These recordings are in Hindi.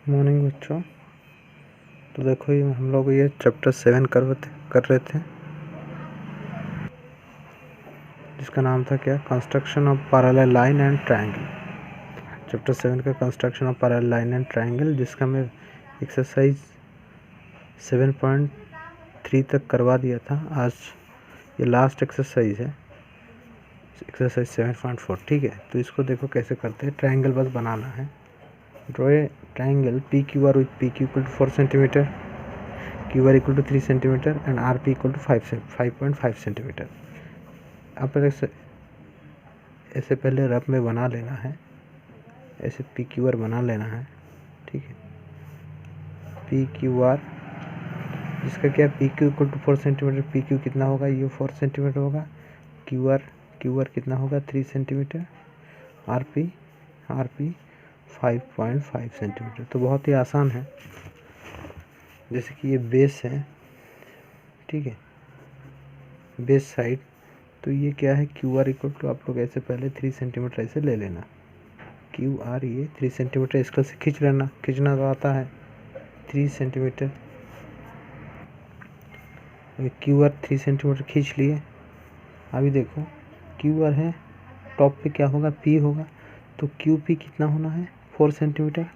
मॉर्निंग बच्चों। तो देखो ये हम लोग ये चैप्टर 7 कर रहे थे, जिसका नाम था क्या, construction of parallel line and triangle. Chapter 7 का construction of parallel line and triangle, जिसका मैं एक्सरसाइज 7.3 तक करवा दिया था। आज ये लास्ट एक्सरसाइज है, एक्सरसाइज 7.4। ठीक है, तो इसको देखो कैसे करते हैं। ट्रायंगल बस बनाना है। Draw a triangle P Q R with P Q equal to 4 centimetre, Q R equal to 3 centimetre and R P equal to 5.5 centimetre. अब ऐसे पहले रफ में बना लेना है, ऐसे पी क्यू आर बना लेना है। ठीक है, पी क्यू आर जिसका क्या, P Q equal to 4 centimetre. P Q कितना होगा, ये 4 सेंटीमीटर होगा। क्यू आर कितना होगा, 3 सेंटीमीटर। R P 5.5 centimetre. तो बहुत ही आसान है। जैसे कि ये बेस है, ठीक है, बेस साइड। तो ये क्या है, क्यू आर इक्वल टू, आप लोग ऐसे पहले 3 सेंटीमीटर ऐसे ले लेना। क्यू आर ये 3 सेंटीमीटर इसका से खींच लेना, खींचना तो आता है 3 सेंटीमीटर। क्यू आर 3 सेंटीमीटर खींच लिए। अभी देखो क्यू आर है, टॉप पे क्या होगा, पी होगा। तो क्यू पी कितना होना है, 4 सेंटीमीटर,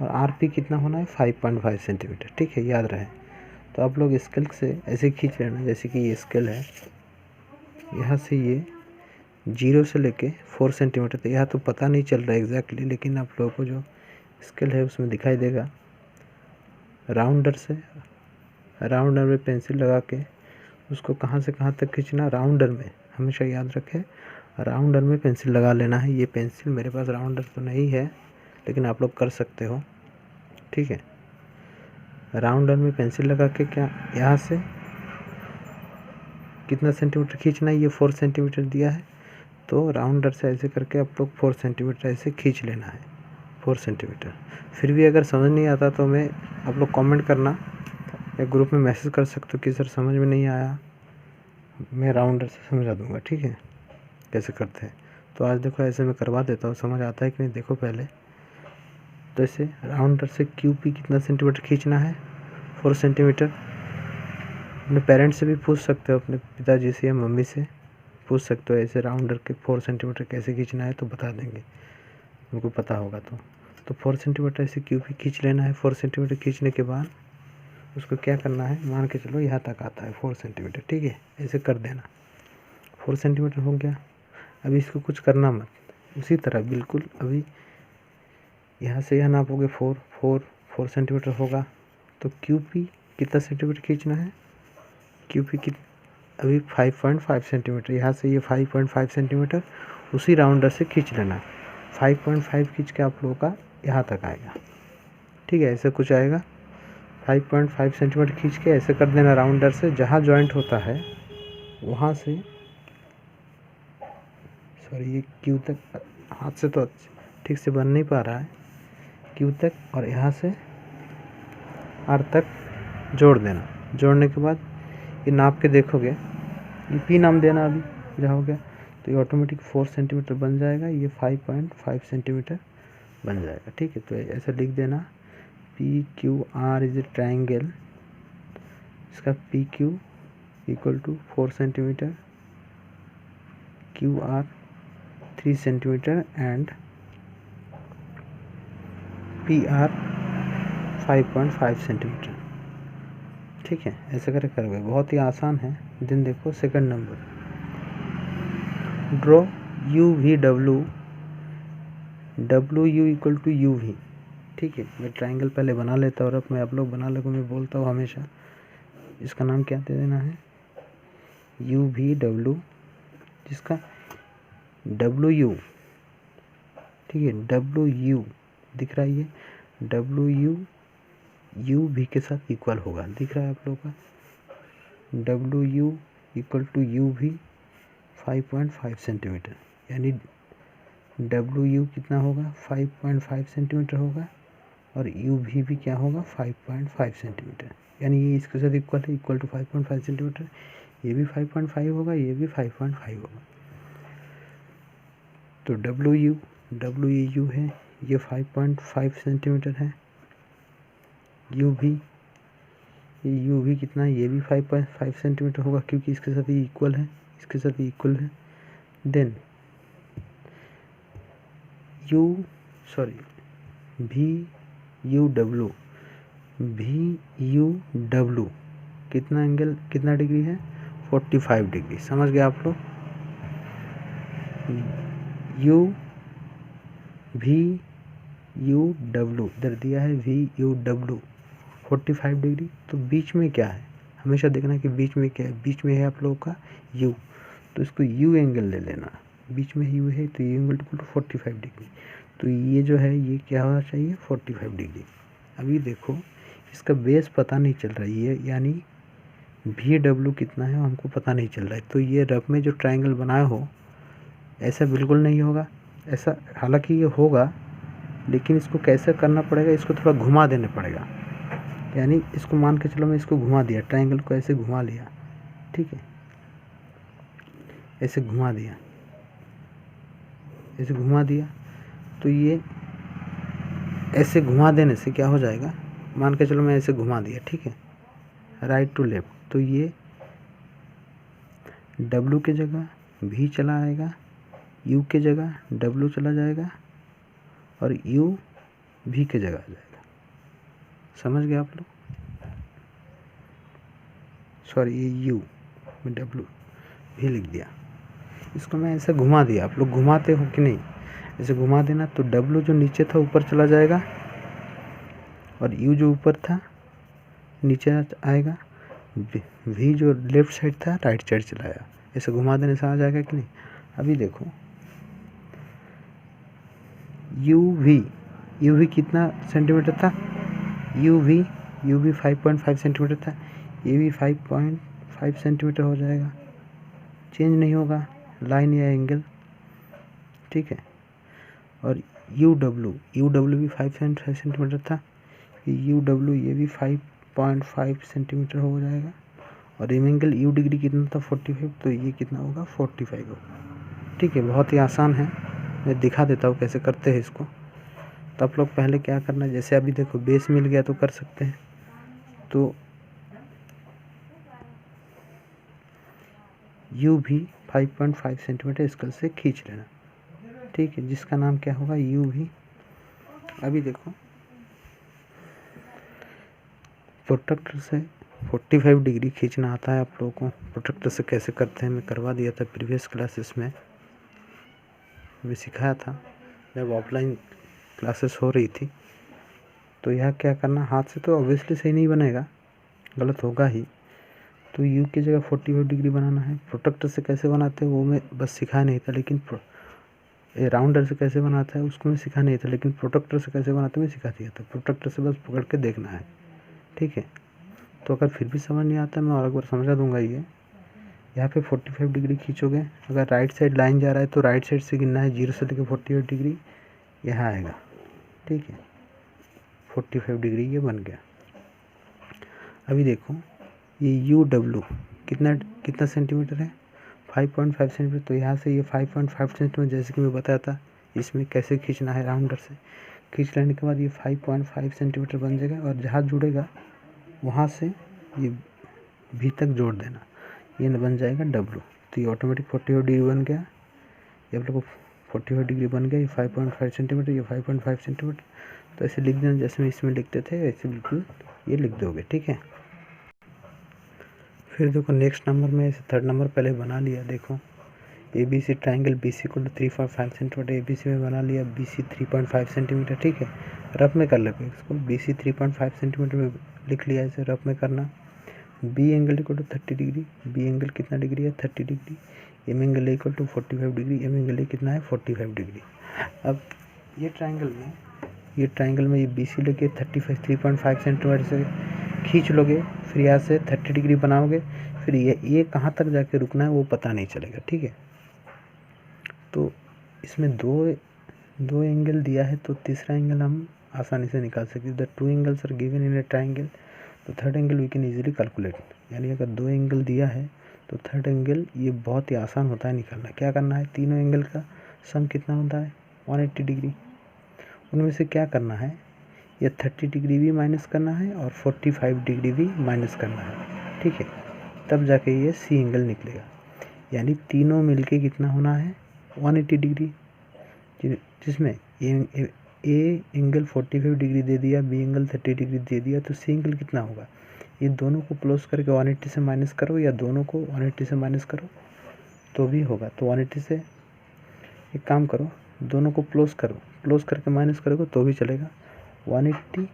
और आर पी कितना होना है, 5.5 सेंटीमीटर। ठीक है, याद रहे। तो आप लोग स्केल से ऐसे खींच लेना, जैसे कि ये स्केल है, यहाँ से ये 0 से लेके 4 सेंटीमीटर। तो यहाँ तो पता नहीं चल रहा है एग्जैक्टली, लेकिन आप लोगों को जो स्केल है उसमें दिखाई देगा। राउंडर में पेंसिल लगा के उसको कहाँ से कहाँ तक खींचना, राउंडर में, हमेशा याद रखें, राउंडर में पेंसिल लगा लेना है। ये पेंसिल, मेरे पास राउंडर तो नहीं है, लेकिन आप लोग कर सकते हो। ठीक है, राउंडर में पेंसिल लगा के क्या, यहाँ से कितना सेंटीमीटर खींचना है, ये 4 सेंटीमीटर दिया है। तो राउंडर से ऐसे करके आप लोग 4 सेंटीमीटर ऐसे खींच लेना है, 4 सेंटीमीटर। फिर भी अगर समझ नहीं आता तो आप लोग कमेंट करना या ग्रुप में मैसेज कर सकते हो कि सर समझ में नहीं आया, मैं राउंडर से समझा दूंगा। ठीक है, कैसे करते हैं। तो आज देखो ऐसे मैं करवा देता हूँ, समझ आता है कि नहीं देखो पहले। तो ऐसे राउंडर से क्यू पी कितना सेंटीमीटर खींचना है, 4 सेंटीमीटर। अपने पेरेंट्स से भी पूछ सकते हो, अपने पिताजी से या मम्मी से पूछ सकते हो, ऐसे राउंडर के 4 सेंटीमीटर कैसे खींचना है, तो बता देंगे, उनको पता होगा। तो 4 सेंटीमीटर ऐसे क्यू पी खींच लेना है। 4 सेंटीमीटर खींचने के बाद उसको क्या करना है, मान के चलो यहाँ तक आता है 4 सेंटीमीटर। ठीक है, ऐसे कर देना, 4 सेंटीमीटर हो गया। अभी इसको कुछ करना मत, उसी तरह बिल्कुल। अभी यहाँ से यहाँ नापोगे, 4 सेंटीमीटर होगा। तो क्यू पी कितना सेंटीमीटर खींचना है, क्यू पी अभी 5.5 सेंटीमीटर। यहाँ से ये 5.5 सेंटीमीटर उसी राउंडर से खींच लेना। 5.5 खींच के आप लोगों का यहाँ तक आएगा। ठीक है, ऐसे कुछ आएगा। 5.5 सेंटीमीटर खींच के ऐसे कर देना राउंडर से, जहाँ जॉइंट होता है वहाँ से, सॉरी ये क्यू तक, हाथ से तो ठीक से बन नहीं पा रहा है, क्यू तक, और यहाँ से आर तक जोड़ देना। जोड़ने के बाद ये नाप के देखोगे, ये पी नाम देना अभी जहाँ हो गया, तो ये ऑटोमेटिक 4 सेंटीमीटर बन जाएगा, ये 5.5 सेंटीमीटर बन जाएगा। ठीक है, तो ऐसा लिख देना, P Q R is a triangle. इसका P Q equal to 4 centimetre, Q R 3 centimetre and P R 5.5 centimetre. ठीक है, ऐसे करके करोगे, बहुत ही आसान है। दिन देखो second number, draw U V W U equal to U V. ठीक है, मैं ट्रायंगल पहले बना लेता हूँ, और अब मैं आप लोग बना लोगे, मैं बोलता हूँ हमेशा। इसका नाम क्या दे देना है, यू वी डब्ल्यू, जिसका डब्ल्यू यू, ठीक है, डब्ल्यू यू दिख रहा है, ये डब्ल्यू यू वी के साथ इक्वल होगा, दिख रहा है आप लोगों का। W U equal to U V 5.5 centimetre, यानी डब्ल्यू यू कितना होगा, 5.5 सेंटीमीटर होगा, और यू वी भी क्या होगा, 5.5 सेंटीमीटर। यानी ये इसके साथ इक्वल है, इक्वल टू 5.5 सेंटीमीटर। ये भी 5.5 होगा, ये भी 5.5 होगा। तो डब्ल्यू यू है, ये 5.5 सेंटीमीटर है। यू भी, ये यू भी कितना है, ये भी 5.5 सेंटीमीटर होगा क्योंकि इसके साथ ये इक्वल है, इसके साथ ये इक्वल है। देन भी यू डब्लू कितना एंगल, कितना डिग्री है, 45 डिग्री। समझ गए आप लोग। यू डब्लू इधर दिया है, VUW 45 डिग्री। तो बीच में क्या है, हमेशा देखना कि बीच में क्या है। बीच में है आप लोगों का U, तो इसको U एंगल ले लेना। बीच में U है तो U angle equal to 45 degree. तो ये जो है ये क्या होना चाहिए, 45 डिग्री। अभी देखो इसका बेस पता नहीं चल रहा है, ये यानी VW कितना है हमको पता नहीं चल रहा है। तो ये रफ में जो ट्रायंगल बनाया हो ऐसा बिल्कुल नहीं होगा, ऐसा हालांकि ये होगा, लेकिन इसको कैसे करना पड़ेगा, इसको थोड़ा घुमा देना पड़ेगा। यानी इसको मान के चलो मैं इसको घुमा दिया, ट्रायंगल को ऐसे घुमा लिया, ठीक है, ऐसे घुमा दिया, ऐसे घुमा दिया। तो ये ऐसे घुमा देने से क्या हो जाएगा, मान के चलो मैं ऐसे घुमा दिया, ठीक है, राइट टू लेफ्ट। तो ये W की जगह V चला आएगा, U के जगह W चला जाएगा और U V के जगह आ जाएगा। समझ गए आप लोग। सॉरी, ये U में W भी लिख दिया। इसको मैं ऐसे घुमा दिया, आप लोग घुमाते हो कि नहीं, ऐसे घुमा देना। तो W जो नीचे था ऊपर चला जाएगा और U जो ऊपर था नीचे आएगा, V जो लेफ्ट साइड था राइट साइड चला आया। ऐसे घुमा देने से आ जाएगा कि नहीं। अभी देखो यू वी कितना सेंटीमीटर था, यू वी 5.5 सेंटीमीटर था, ये भी 5.5 सेंटीमीटर हो जाएगा, चेंज नहीं होगा लाइन या एंगल, ठीक है। और यू डब्ल्यू भी 5.5 सेंटीमीटर था, ये भी 5.5 सेंटीमीटर हो जाएगा। और एंगल यू डिग्री कितना था, 45, तो ये कितना होगा, 45 होगा, ठीक है। बहुत ही आसान है, मैं दिखा देता हूँ कैसे करते हैं इसको। तो आप लोग पहले क्या करना है, जैसे अभी देखो बेस मिल गया तो कर सकते हैं। तो यू भी 5.5 सेंटीमीटर स्केल से खींच लेना, ठीक है, जिसका नाम क्या होगा, यू भी। अभी देखो प्रोट्रैक्टर से 45 डिग्री खींचना आता है आप लोगों को। प्रोट्रैक्टर से कैसे करते हैं मैं करवा दिया था प्रीवियस क्लासेस में, मैं सिखाया था जब ऑफलाइन क्लासेस हो रही थी। तो यह क्या करना, हाथ से तो ऑब्वियसली सही नहीं बनेगा, गलत होगा ही। तो यू की जगह 45 डिग्री बनाना है। प्रोट्रैक्टर से कैसे बनाते हैं वो मैं बस सिखा नहीं था, लेकिन राउंडर से कैसे बनाता है उसको मैं सिखा नहीं था, लेकिन प्रोट्रैक्टर से कैसे बनाते हैं मैं सिखा दिया था। प्रोट्रैक्टर से बस पकड़ के देखना है, ठीक है। तो अगर फिर भी समझ नहीं आता मैं और एक बार समझा दूंगा। ये यहाँ पे 45 डिग्री खींचोगे, अगर राइट साइड लाइन जा रहा है तो राइट साइड से गिनना है, 0 से लेकर 48 डिग्री यहाँ आएगा, ठीक है। 45 डिग्री ये बन गया। अभी देखो ये यू डब्ल्यू कितना सेंटीमीटर है, 5.5 सेंटीमीटर। तो यहाँ से ये 5.5 सेंटीमीटर जैसे कि मैं बताया था, इसमें कैसे खींचना है, राउंडर से खींच लेने के बाद ये 5.5 सेंटीमीटर बन जाएगा। और जहाँ जुड़ेगा वहाँ से ये भी तक जोड़ देना, ये बन जाएगा W। तो ये ऑटोमेटिक 45 डिग्री बन गया, ये आप लोग को 45 डिग्री बन गया। ये 5.5 सेंटीमीटर, ये 5.5 सेंटीमीटर। तो ऐसे लिख देना जैसे मैं इसमें लिखते थे, ऐसे बिल्कुल ये लिख दोगे, ठीक है। फिर देखो नेक्स्ट नंबर में ऐसे थर्ड नंबर पहले बना लिया। देखो ABC ट्राइंगल BC को 3.5 सेंटीमीटर ABC में बना लिया, BC 3.5 सेंटीमीटर, ठीक है। रफ में कर लेंगे इसको, BC 3.5 सेंटीमीटर में लिख लिया, ऐसे रफ में करना। B angle equal to 30 degree, B angle कितना डिग्री है, 30 degree. M angle equal to 45 degree, M angle कितना है, 45 डिग्री। अब ये ट्राइंगल में ये BC लेके 3.5 सेंटीमीटर से खींच लोगे, फिर यहाँ से 30 डिग्री बनाओगे, फिर ये कहाँ तक जाके रुकना है वो पता नहीं चलेगा, ठीक है। तो इसमें दो एंगल दिया है, तो तीसरा एंगल हम आसानी से निकाल सकते हैं। The two angles are given in a triangle, तो third angle we can easily calculate. यानी अगर दो एंगल दिया है तो थर्ड एंगल ये बहुत ही आसान होता है निकालना। क्या करना है, तीनों एंगल का सम कितना होता है, 180 डिग्री। उनमें से क्या करना है, या 30 डिग्री भी माइनस करना है और 45 डिग्री भी माइनस करना है, ठीक है। तब जाके ये सी एंगल निकलेगा। यानी तीनों मिलके कितना होना है 180 डिग्री, जिसमें ए एंगल 45 डिग्री दे दिया, बी एंगल 30 डिग्री दे दिया, तो सी एंगल कितना होगा। ये दोनों को प्लस करके 180 से माइनस करो या दोनों को 180 से माइनस करो तो भी होगा। तो 180 से एक काम करो, दोनों को प्लस करो, प्लस करके माइनस करोगे तो भी चलेगा। 180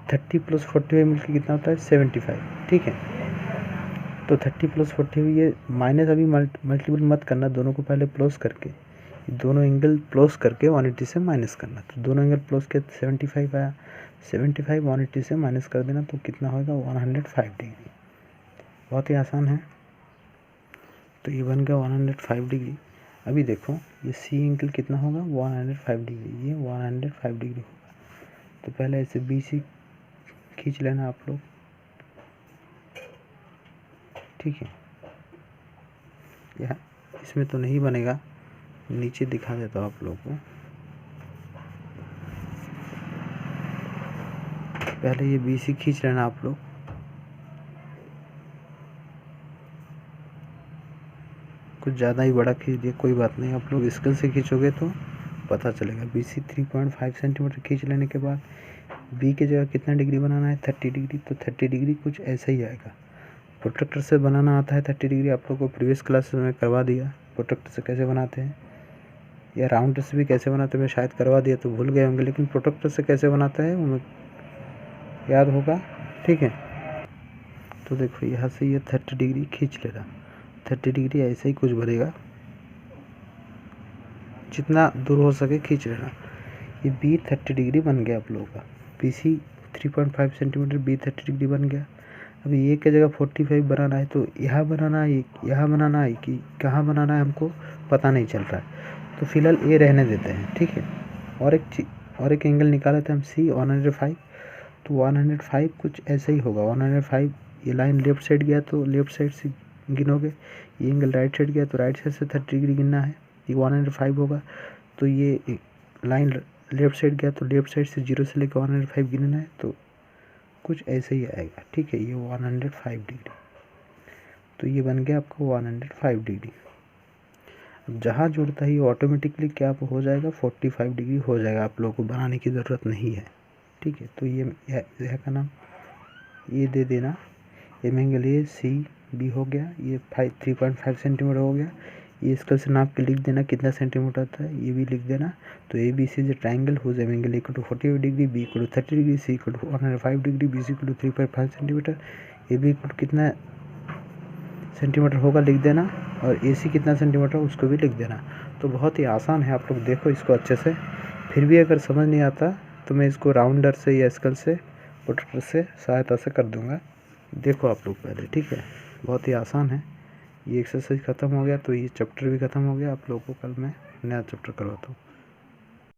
30 प्लस 45 मिलकर कितना होता है 75, ठीक है। तो 30 प्लस 45 ये माइनस अभी मल्टीपल मत करना, दोनों को पहले प्लस करके, दोनों एंगल प्लस करके 180 से माइनस करना। तो दोनों एंगल प्लस के 75 आया, 75 180 से माइनस कर देना तो कितना होगा 105 डिग्री। बहुत ही आसान है। तो ये बन गया 105 डिग्री। अभी देखो ये सी एंगल कितना होगा 105 डिग्री, ये 105 डिग्री होगा। तो पहले ऐसे बी सी खींच लेना आप लोग, ठीक है। यह इसमें तो नहीं बनेगा, नीचे दिखा देता हूँ आप लोगों को। पहले ये बी सी खींच लेना आप लोग, कुछ ज़्यादा ही बड़ा खींच दिया, कोई बात नहीं, आप लोग स्केल से खींचोगे तो पता चलेगा। बी सी 3.5 सेंटीमीटर खींच लेने के बाद बी की जगह कितना डिग्री बनाना है 30 डिग्री। तो 30 डिग्री कुछ ऐसा ही आएगा। प्रोट्रैक्टर से बनाना आता है 30 डिग्री, आप लोग को प्रीवियस क्लासेस में करवा दिया प्रोट्रैक्टर से कैसे बनाते हैं, या राउंडर से भी कैसे बनाते हैं मैं शायद करवा दिया तो भूल गए होंगे, लेकिन प्रोट्रैक्टर से कैसे बनाता है वो याद होगा, ठीक है। तो देखो यहाँ से ये 30 डिग्री खींच लेना, 30 डिग्री ऐसे ही कुछ बनेगा, जितना दूर हो सके खींच लेना। ये बी 30 डिग्री बन गया आप लोगों का, B C 3.5 centimetre, B 30 degree बन गया। अभी ए की जगह 45 बनाना है, तो यहाँ बनाना है यहाँ बनाना है कि कहाँ बनाना है हमको पता नहीं चल रहा है, तो फिलहाल ए रहने देते हैं, ठीक है। और एक एंगल निकाले थे हम सी 105, तो 105 कुछ ऐसा ही होगा 105। ये लाइन लेफ्ट साइड गया तो लेफ्ट साइड से गिनोगे, ये एंगल राइट साइड गया तो राइट साइड से 30 डिग्री गिनना है, ये 105 होगा। तो ये लाइन लेफ्ट साइड गया तो लेफ्ट साइड से 0 से लेकर 105 गिनना है, तो कुछ ऐसे ही आएगा, ठीक है। ये 105 डिग्री, तो ये बन गया आपका 105 डिग्री। अब जहाँ जुड़ता है ये ऑटोमेटिकली क्या हो जाएगा 45 डिग्री हो जाएगा, आप लोगों को बनाने की ज़रूरत नहीं है, ठीक है। तो ये यह का नाम ये दे देना, एम एंगल ये सी बी हो गया, ये 3.5 सेंटीमीटर हो गया। ये स्केल से नाप के लिख देना कितना सेंटीमीटर होता है, ये भी लिख देना। तो A B C is triangle whose M angle equal to 45 degree, B equal to 30 degree, C equal to 105 degree, B C equal to 3.5 centimetre, A B equal to कितना सेंटीमीटर होगा लिख देना, और ए सी कितना सेंटीमीटर उसको भी लिख देना। तो बहुत ही आसान है, आप लोग देखो इसको अच्छे से। फिर भी अगर समझ नहीं आता तो मैं इसको राउंडर से या स्केल से प्रोट्रैक्टर से सहायता से कर दूंगा, देखो आप लोग पहले, ठीक है। बहुत ही आसान है। ये एक्सरसाइज ख़त्म हो गया तो ये चैप्टर भी ख़त्म हो गया। आप लोगों को कल मैं नया चैप्टर करवाता हूँ।